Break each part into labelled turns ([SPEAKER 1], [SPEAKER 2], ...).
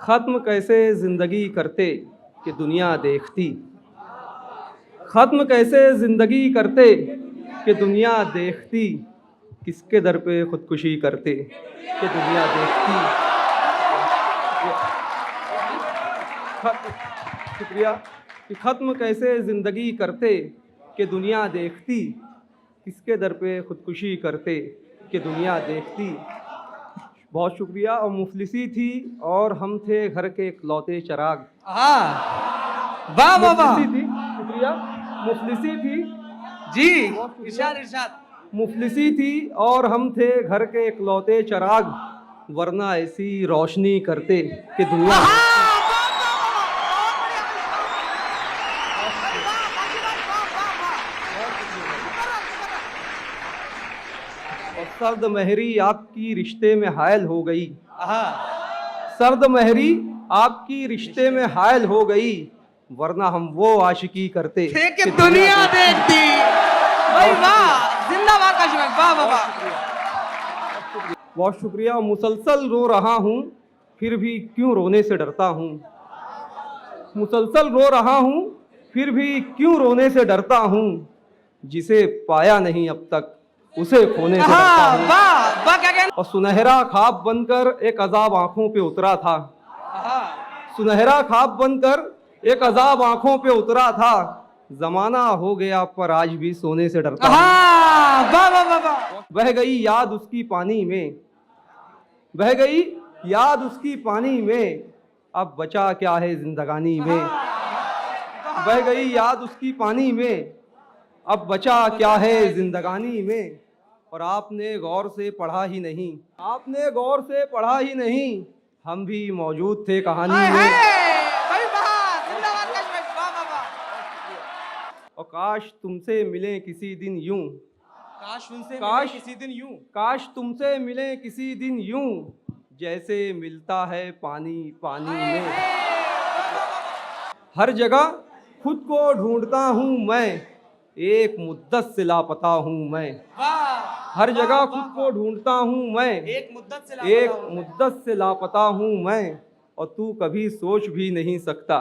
[SPEAKER 1] खत्म कैसे जिंदगी करते कि दुनिया देखती। खत्म कैसे जिंदगी करते कि दुनिया देखती। किसके दर पे खुदकुशी करते कि दुनिया देखती। शुक्रिया। कि खत्म कैसे जिंदगी करते कि दुनिया देखती। किसके दर पे खुदकुशी करते कि दुनिया देखती। बहुत शुक्रिया। और मुफलिसी थी और हम थे घर के इकलौते चिराग।
[SPEAKER 2] वाह वाह वाह
[SPEAKER 1] मुफलिसी थी, शुक्रिया। मुफलिसी थी
[SPEAKER 2] जी, इरशाद इरशाद।
[SPEAKER 1] मुफलिसी थी और हम थे घर के इकलौते चिराग, वरना ऐसी रोशनी करते कि दुनिया। और सर्द महरी आपकी रिश्ते में हायल हो गई। सर्द महरी आपकी रिश्ते में हायल हो गई, वरना हम वो आशिकी करते
[SPEAKER 2] कि दुनिया देखती। भाई वाह, जिंदाबाद काशी भाई, वाह वाह वाह।
[SPEAKER 1] बहुत शुक्रिया। मुसलसल रो रहा हूँ फिर भी क्यों रोने से डरता हूँ। मुसलसल रो रहा हूँ फिर भी क्यों रोने से डरता हूँ। जिसे पाया नहीं अब तक उसे खोने से डरता हूँ।
[SPEAKER 2] वाह वाह, क्या कहना।
[SPEAKER 1] और सुनहरा ख्वाब बनकर एक अजाब आंखों पे उतरा था। सुनहरा ख्वाब बनकर एक अजाब आंखों पे उतरा था, जमाना हो गया पर आज भी सोने से डरता हूँ।
[SPEAKER 2] वाह वाह वाह वाह।
[SPEAKER 1] बह गई याद उसकी पानी में, बह गई याद उसकी पानी में, अब बचा क्या है जिंदगानी में। बह गई याद उसकी पानी में, अब बचा क्या है जिंदगानी में। और आपने गौर से पढ़ा ही नहीं, आपने गौर से पढ़ा ही नहीं, हम भी मौजूद थे कहानी में। और काश तुमसे मिले किसी दिन यूं,
[SPEAKER 2] काश उनसे
[SPEAKER 1] काश
[SPEAKER 2] किसी दिन यूं,
[SPEAKER 1] काश तुमसे मिले किसी दिन यूं, जैसे मिलता है पानी पानी में। हर जगह खुद को ढूंढता हूँ मैं, एक मुद्दत से लापता हूँ मैं। हर जगह खुद को ढूंढता हूँ मैं,
[SPEAKER 2] एक मुद्दत से
[SPEAKER 1] लापता हूँ मैं। और तू कभी सोच भी नहीं सकता,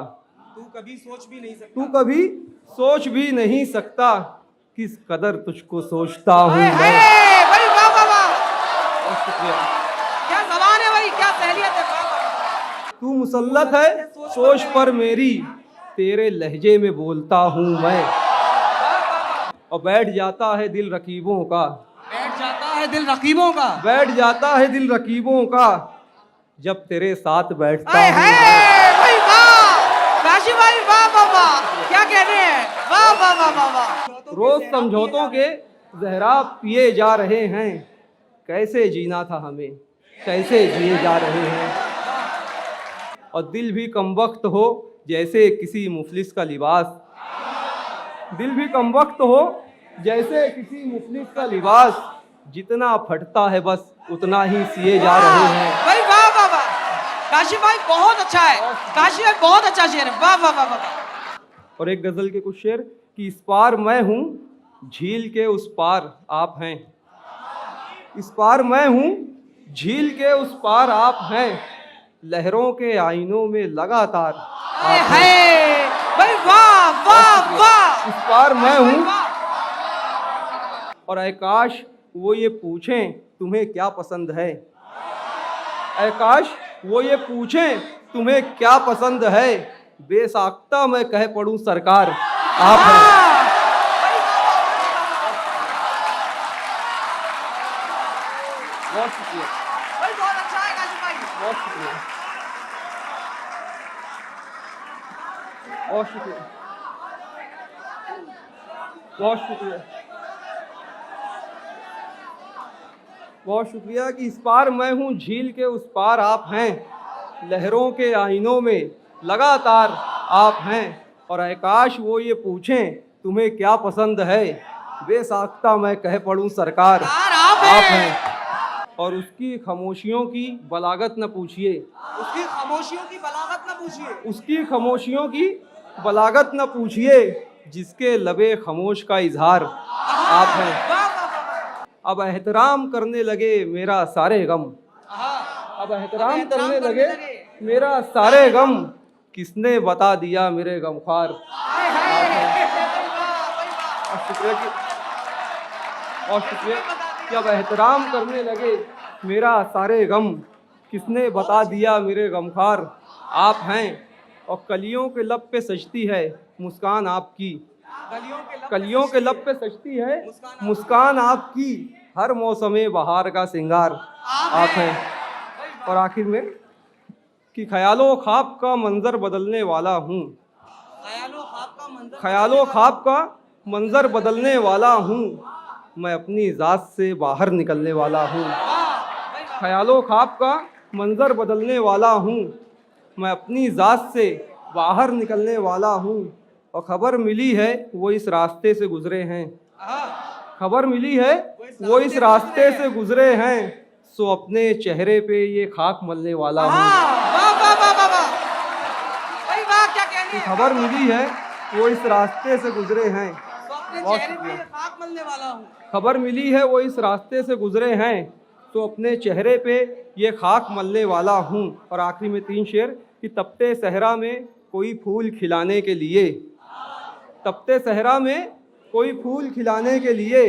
[SPEAKER 2] तू कभी सोच भी नहीं सकता,
[SPEAKER 1] तू कभी सोच भी नहीं सकता, किस कदर तुझको सोचता हूँ मैं।
[SPEAKER 2] भाई वाह वाह वाह,
[SPEAKER 1] शुक्रिया।
[SPEAKER 2] क्या ज़बान है भाई, क्या सहलियत है। वाह वाह।
[SPEAKER 1] तू मुसल्लत है सोच पर मेरी, तेरे लहजे में बोलता हूँ मैं। और बैठ जाता है दिल रकीबों का,
[SPEAKER 2] बैठ जाता है दिल रकीबों का,
[SPEAKER 1] बैठ जाता है दिल रकीबों का, जब तेरे साथ बैठता हूँ।
[SPEAKER 2] भाई वाह काशी भाई, वाह वाह वाह, क्या कहने हैं। वाह वाह वाह वाह वाह।
[SPEAKER 1] रोज समझौतों के जहरा पिए जा रहे हैं, कैसे जीना था हमें कैसे जिए जा रहे हैं। और दिल भी कमबख्त हो जैसे किसी मुफलिस का लिबास, दिल भी कमबख्त हो जैसे किसी मुफलिस का लिबास, जितना फटता है बस उतना ही सिए जा रहे हैं।
[SPEAKER 2] भाई वाह वाह वाह, काशी भाई बहुत अच्छा है, काशी भाई बहुत अच्छा शेर है। वाह वाह वाह वाह।
[SPEAKER 1] और एक गजल के कुछ शेर कि इस पार मैं हूँ झील के उस पार आप हैं, इस पार मैं हूँ झील के उस पार आप हैं, लहरों के आईनों में लगातार आप हैं।
[SPEAKER 2] भाई वाह वाह वाह,
[SPEAKER 1] इस पार मैं हूँ। और आकाश वो ये पूछें तुम्हें क्या पसंद है, आकाश वो ये पूछें तुम्हें क्या पसंद है, बेसाख्ता मैं कह पड़ूं सरकार आप हैं। बहुत शुक्रिया,
[SPEAKER 2] बहुत अच्छा है काशी भाई,
[SPEAKER 1] बहुत शुक्रिया, बहुत शुक्रिया, बहुत शुक्रिया, बहुत शुक्रिया। कि इस पार मैं हूँ झील के उस पार आप हैं, लहरों के आईनों में लगातार आप हैं। और आकाश वो ये पूछें तुम्हें क्या पसंद है, बेसाख्ता मैं कह पड़ूं सरकार आप हैं। और उसकी खामोशियों की बलागत न पूछिए,
[SPEAKER 2] उसकी खामोशियों की बलागत न पूछिए,
[SPEAKER 1] उसकी खामोशियों की बलागत न पूछिए, जिसके लबे खामोश का इजहार आप हैं। अब एहतराम करने लगे मेरा सारे गम, अब एहतराम करने लगे मेरा सारे गम किसने बता दिया मेरे गमख्वार। और शुक्रिया कि अब एहतराम करने लगे मेरा सारे गम किसने बता दिया मेरे गमख्वार। आप हैं और कलियों के लब पे सजती है मुस्कान आपकी। कलियों के लब पे सजती है मुस्कान आपकी। हर मौसमे बहार का सिंगार आप हैं। और आखिर में कि ख्यालों ख्वाब का मंजर बदलने वाला हूँ। ख्यालों ख्वाब का मंजर बदलने वाला हूँ। मैं अपनी ज़ात से बाहर निकलने वाला हूँ। ख्यालों ख्वाब का मंजर बदलने वाला हूँ। मैं अपनी ज़ात से बाहर निकलने वाला हूँ। और खबर मिली है वो इस रास्ते से गुजरे हैं। खबर मिली है वो इस रास्ते से गुजरे हैं। सो अपने चेहरे पे ये खाक मलने वाला हूँ।
[SPEAKER 2] वाह वाह वाह वाह वाह, भाई वाह, क्या कहने।
[SPEAKER 1] खबर मिली है वो इस रास्ते से गुजरे हैं।
[SPEAKER 2] तो अपने चेहरे पे ये खाक मलने वाला हूँ।
[SPEAKER 1] खबर मिली है वो इस रास्ते से गुजरे हैं। तो अपने चेहरे पे ये खाक मलने वाला हूँ। और आखिरी में 3 शेर कि तपते सहरा में कोई फूल खिलाने के लिए। तपते सहरा में कोई फूल खिलाने के लिए।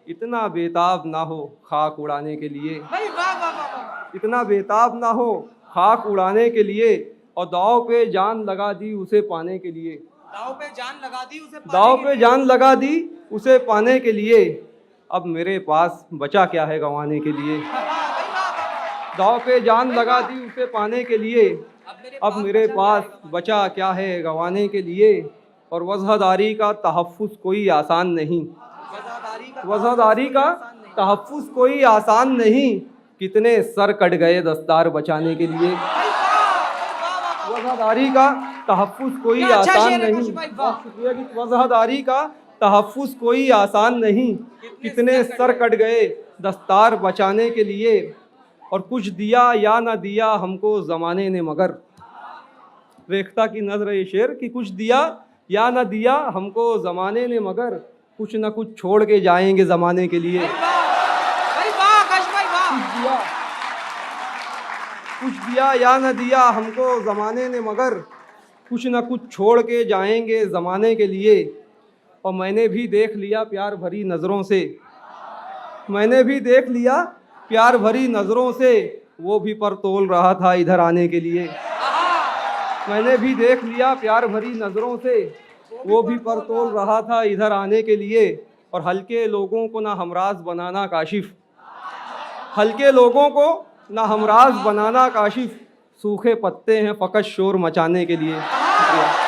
[SPEAKER 1] इतना बेताब ना हो खाक उड़ाने के लिए।
[SPEAKER 2] भाई वाह वाह वाह वाह,
[SPEAKER 1] इतना बेताब ना हो खाक उड़ाने के लिए। और दाव पे जान लगा दी उसे पाने के लिए।
[SPEAKER 2] दाव पे जान लगा दी उसे पाने
[SPEAKER 1] दाव
[SPEAKER 2] के
[SPEAKER 1] पे
[SPEAKER 2] लिए।
[SPEAKER 1] जान लगा दी उसे पाने के लिए। अब मेरे पास बचा क्या है गंवाने के लिए।
[SPEAKER 2] वाह, भाई वाह वाह वाह।
[SPEAKER 1] दाव पे जान लगा दी उसे पाने के लिए। अब मेरे पास
[SPEAKER 2] बचा
[SPEAKER 1] बचा क्या है गंवाने के लिए। और वज़हदारी का तहफ़्फ़ुज़ कोई आसान नहीं। वज़हदारी का तहफ़्फ़ुज़ कोई आसान नहीं। कितने सर कट गए दस्तार बचाने के लिए। वज़हदारी का तहफ़्फ़ुज़ कोई
[SPEAKER 2] क्या अच्छा
[SPEAKER 1] आसान
[SPEAKER 2] शेर है
[SPEAKER 1] नहीं।
[SPEAKER 2] काशी भाई, वाह।
[SPEAKER 1] शुक्रिया कि वज़हदारी का तहफ़्फ़ुज़ कोई आसान नहीं। कितने सर कट गए दस्तार बचाने के लिए। और कुछ दिया या ना दिया हमको ज़माने ने मगर। रेख्ता की नज़र ये शेर कि कुछ दिया या ना दिया हमको ज़माने ने मगर। कुछ ना कुछ छोड़ के जाएंगे ज़माने के लिए।
[SPEAKER 2] भाई वाह काशी भाई वाह।
[SPEAKER 1] कुछ दिया या न दिया हमको ज़माने ने मगर। कुछ न कुछ छोड़ के जाएंगे ज़माने के लिए। और मैंने भी देख लिया प्यार भरी नज़रों से। मैंने भी देख लिया प्यार भरी नज़रों से। वो भी पर तोल रहा था इधर आने के लिए। मैंने भी देख लिया प्यार भरी नज़रों से। वो भी पर तोल रहा था इधर आने के लिए। और हल्के लोगों को ना हमराज बनाना काशिफ। हल्के लोगों को ना हमराज बनाना काशिफ। सूखे पत्ते हैं फ़कत शोर मचाने के लिए। शुक्रिया।